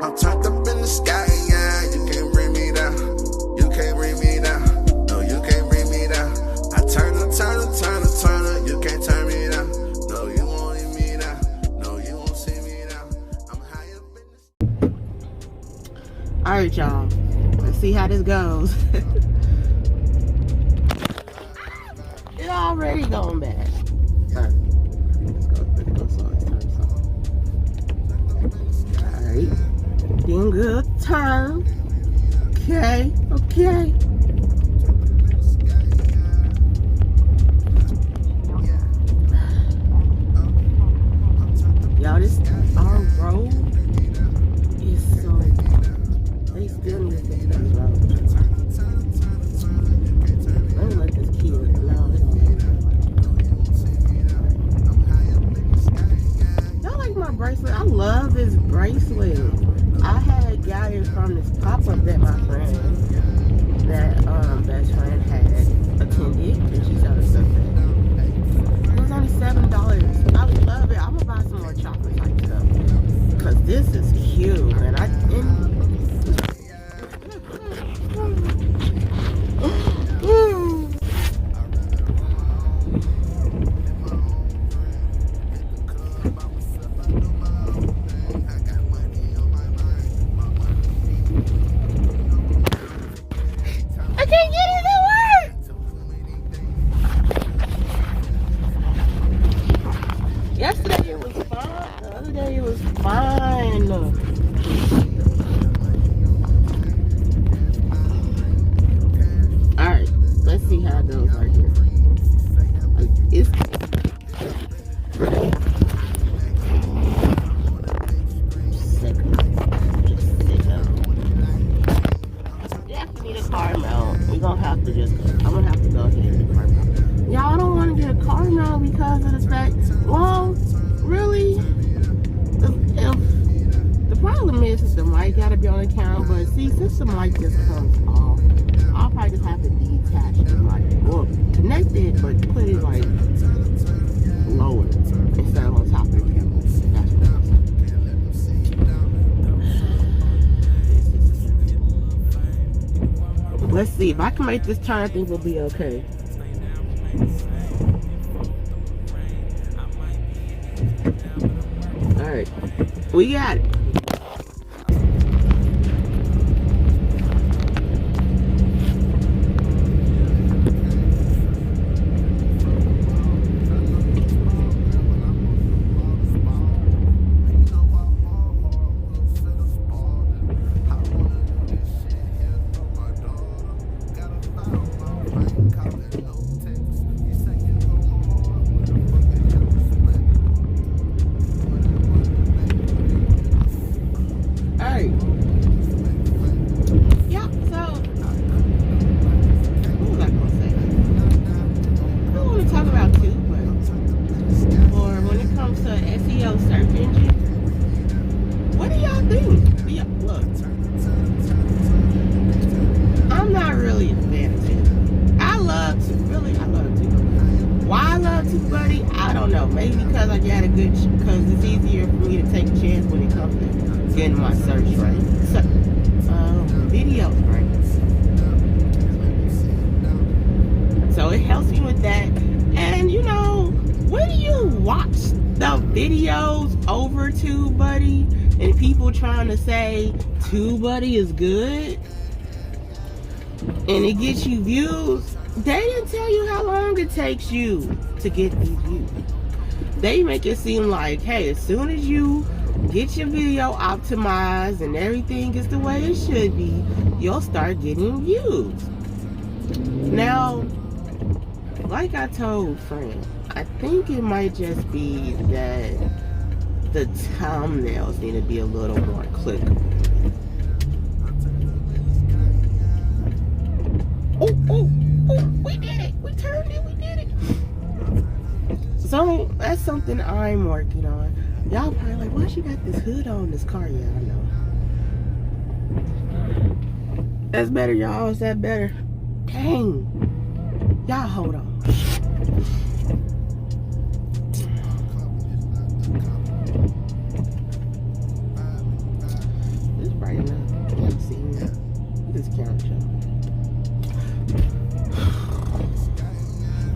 I'm turned up in the sky, yeah. You can't bring me down. You can't bring me down. No, you can't bring me down. I turn up. You can't turn me down. No, you won't leave me down. No, you won't see me down. I'm high up in the... Alright, y'all. Let's see how this goes. It's already going bad. Alright. Let's go. Alright. Then good turn. Okay. Y'all, this our road is so... They still need to fix this road. Let me let this kid alone. Y'all like my bracelet? I love this bracelet. I had got it from this pop-up that my friend, best friend had attended, and she showed us something. It was only $7. I love it. I'm gonna buy some more chocolate type stuff because this is cute, and I can't get it to work. Yesterday it was fine. The other day it was fine. Alright, let's see how it goes right here. It's definitely need a car mount. We're gonna have to just go. I'm gonna have to go ahead and get a car mount. Y'all don't want to get a car mount because of the fact, well, really, the problem is the mic gotta be on the count, but see, since the mic just comes off, I'll probably just have to detach the mic, or connect it, but put it like lower instead of on top of the camera. That's what I'm saying. Let's see, if I can make this turn, I think we'll be okay. Alright, we got it. Because it's easier for me to take a chance when it comes to getting my search right. Videos right. So it helps me with that. And you know, when you watch the videos over TubeBuddy and people trying to say TubeBuddy is good and it gets you views, they didn't tell you how long it takes you to get these views. They make it seem like, hey, as soon as you get your video optimized and everything is the way it should be, you'll start getting views. Now, like I told friend, I think it might just be that the thumbnails need to be a little more clickable. Oh, we did it. We turned it. We did it. So that's something I'm working on. Y'all probably like, why she got this hood on this car? Yeah, I know. That's better, y'all. Is that better? Dang. Y'all hold on. bright enough. Can't see me. This camera show.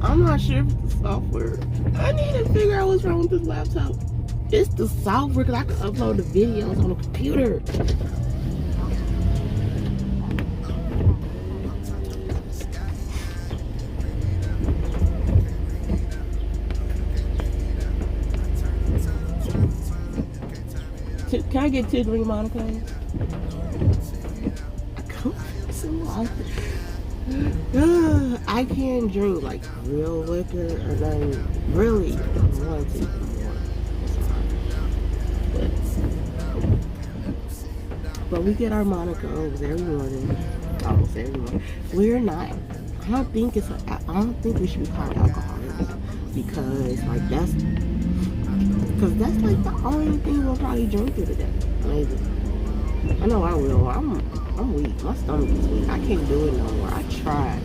I'm not sure if it's the software. I need to figure out what's wrong with this laptop. It's the software because I can upload the videos on the computer. Can I get 2 green Monaco's? I can't drink like real liquor, and I really want to more. But we get our Monaco's every morning, almost every morning. We're not. I don't think we should be called alcoholics because like that's like the only thing we'll probably drink through the day. Maybe. I know I will. I'm weak. My stomach is weak. I can't do it no more. I tried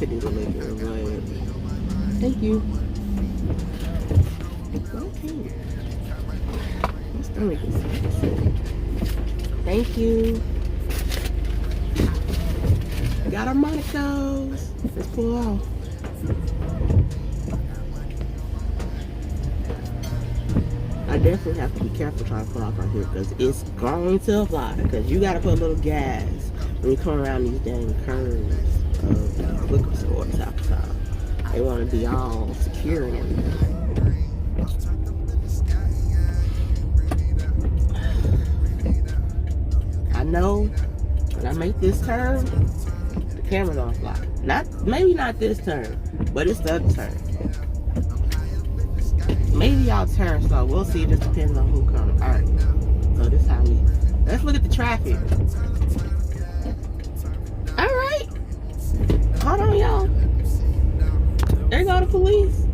to do the liquor, but thank you. Okay. My stomach is sick. Thank you. Got our Monaco's. Let's pull off. I definitely have to be careful trying to pull off right here because it's going to fly. Because you got to put a little gas when you come around these dang curves of the liquor stores half the time. They want to be all secure and everything. I know when I make this turn, the camera's gonna fly. Maybe not this turn, but it's the other turn. Maybe y'all turn slow. We'll see. It just depends on who comes. Alright. So this is how let's look at the traffic. Alright. Hold on, y'all. There go the police.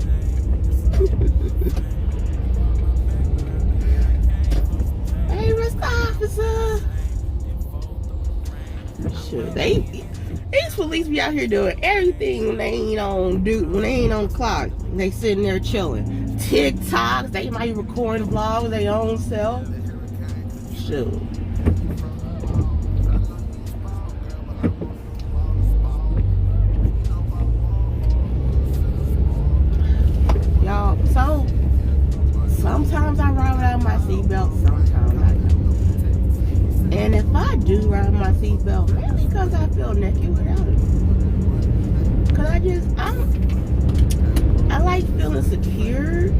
Hey, arrest the officer. Sure, these police be out here doing everything when they ain't on the clock. They sitting there chilling. TikToks, they might be recording vlogs their own self. Shoot. Y'all, so sometimes I ride without my seatbelt, sometimes I don't. And if I do ride my seatbelt, mainly because I feel naked without it. Because I like feeling secure.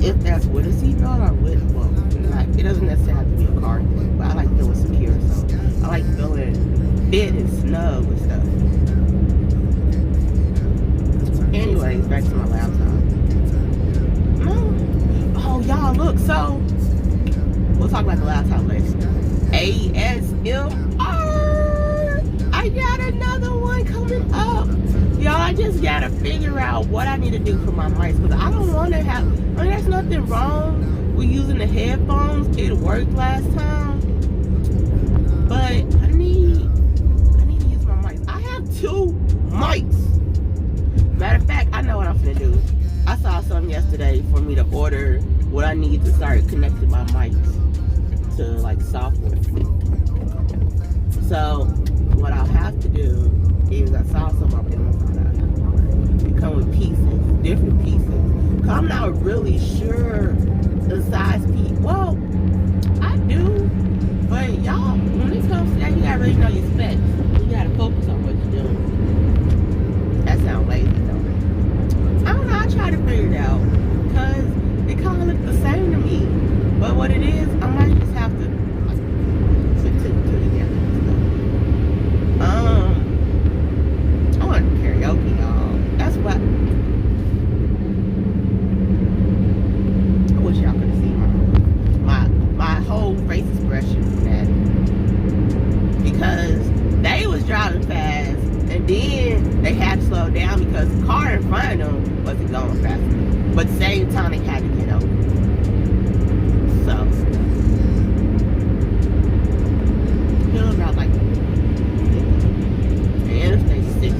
If that's with a seatbelt or with, well, like, it doesn't necessarily have to be a car thing, but I like feeling secure, so I like feeling fit and snug with stuff. Anyways, back to my laptop. Oh, y'all, look, so we'll talk about the laptop later. ASMR! I got another one coming up. Y'all, I just gotta figure out what I need to do for my mics, because I don't want to have, there's nothing wrong with using the headphones. It worked last time. But I need to use my mics. I have 2 mics. Matter of fact, I know what I'm gonna do. I saw something yesterday for me to order what I need to start connecting my mics to like software. So what I'll have to do is I saw some of them. They come with pieces, different pieces. Cause I'm not really sure the size piece. Well, I do, but y'all, when it comes to that, you gotta really know your specs. You gotta focus on what you're doing. That sounds lazy, though. I don't know. I try to figure it out because it kind of looks the same to me. But what it is, I might just have to like put 2 together and stuff. I want to karaoke, y'all. That's what. I wish y'all could have seen my whole face expression from that. Because they was driving fast, and then they had to slow down because the car in front of them wasn't going fast enough. But at the same time, they had to get over. So, feeling about like the Interstate 6.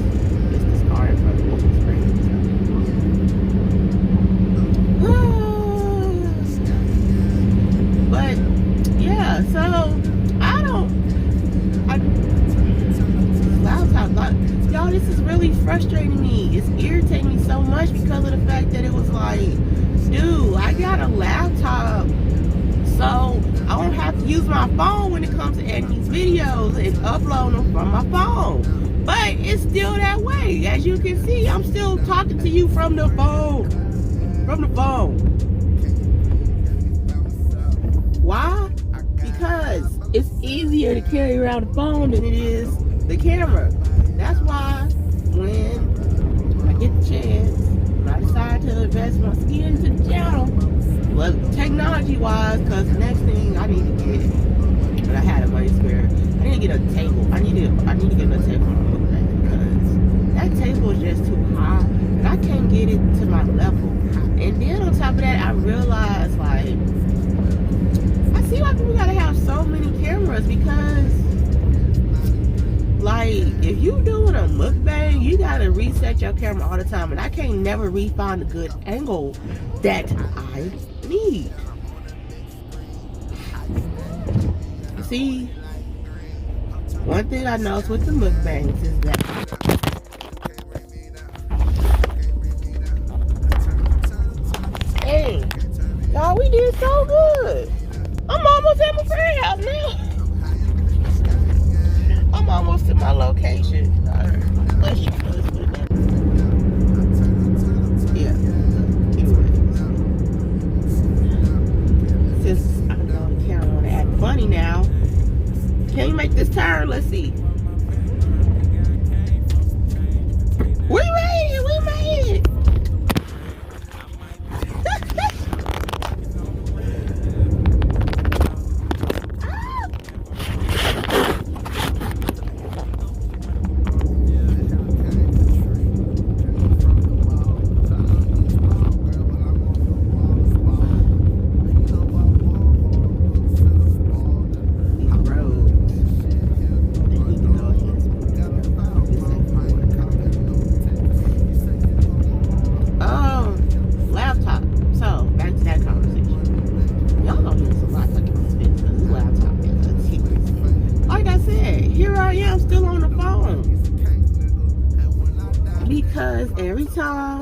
It's this car in front of me. It's crazy. So. But yeah, so frustrating me. It's irritating me so much because of the fact that it was like, dude, I got a laptop, so I don't have to use my phone when it comes to editing these videos and upload them from my phone. But it's still that way. As you can see, I'm still talking to you from the phone. From the phone. Why? Because it's easier to carry around the phone than it is the camera. That's why when I get the chance, when I decide to invest my skin into the channel, well, technology-wise, because the next thing I need to get, but I had a money spare, I need to get a table. I need to get a table because that table is just too high, and I can't get it to my level. And then on top of that, I realized, like, I see why people gotta have so many cameras because, like, if you doing a mukbang, you gotta reset your camera all the time, and I can't never find a good angle that I need. See, one thing I noticed with the mukbangs is that hey, y'all, we did so good. I'm almost at my friend's house now. I'm almost to my location. Let's try this with it. Yeah. Anyway. Since I know the camera wanna act funny now, can you make this turn? Let's see. We made it! We made it! Because every time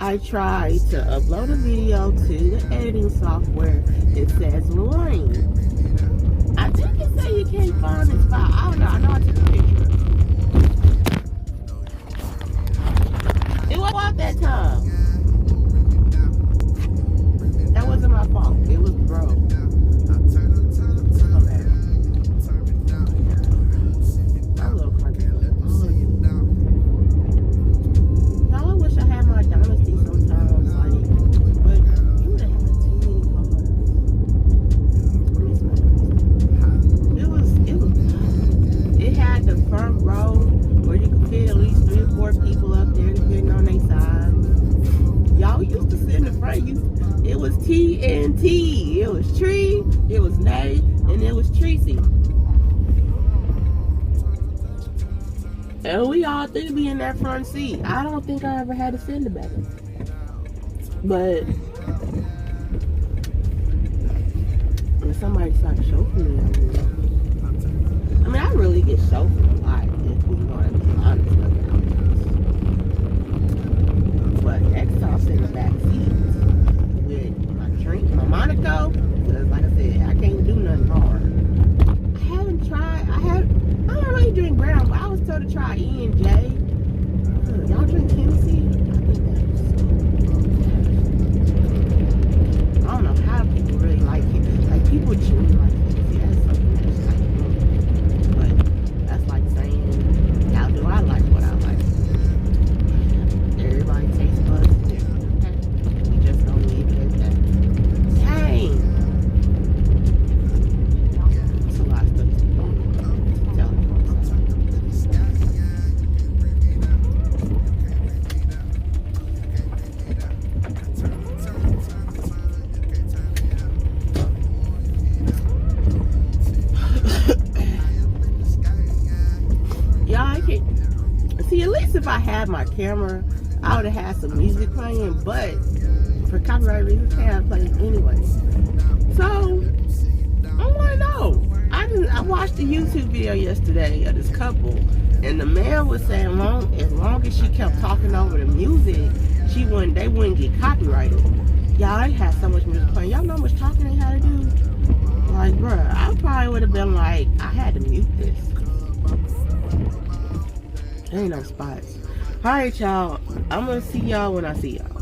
I try to upload a video to the editing software, it says warning. I think it says you can't find this file. I don't know. I know I took a picture. It was out that time. That wasn't my fault. It was broke. It was TNT, it was Tree, it was Nay, and it was Tracy. And we all three be in that front seat. I don't think I ever had to sit in the back. But when somebody started chauffeuring me, I mean, I really get chauffeured a lot, if we want to be honest about it. But next time, sit in the back seat with my drink, my Monaco, because like I said, I can't do nothing hard. I don't really drink brown, but I was told to try E&J. Y'all drink Tennessee? I think that's, I don't know how people really like it. Like, people genuinely like Tennessee. That's something that's like, but that's like saying, how do I like what I like? Everybody tastes buds different. We just don't leave it at that. Dang. That's a lot of stuff to tell them. Y'all, I can't see, at least if I had my camera, I would have had some music playing, but for copyright reasons, I can't play it anyway. So I want to know. I watched a YouTube video yesterday of this couple, and the man was saying as long as she kept talking over the music, they wouldn't get copyrighted. Y'all, they had so much music playing. Y'all know how much talking they had to do? Like, bruh, I probably would have been like, I had to mute this. There ain't no spots. Alright, y'all. I'm gonna see y'all when I see y'all.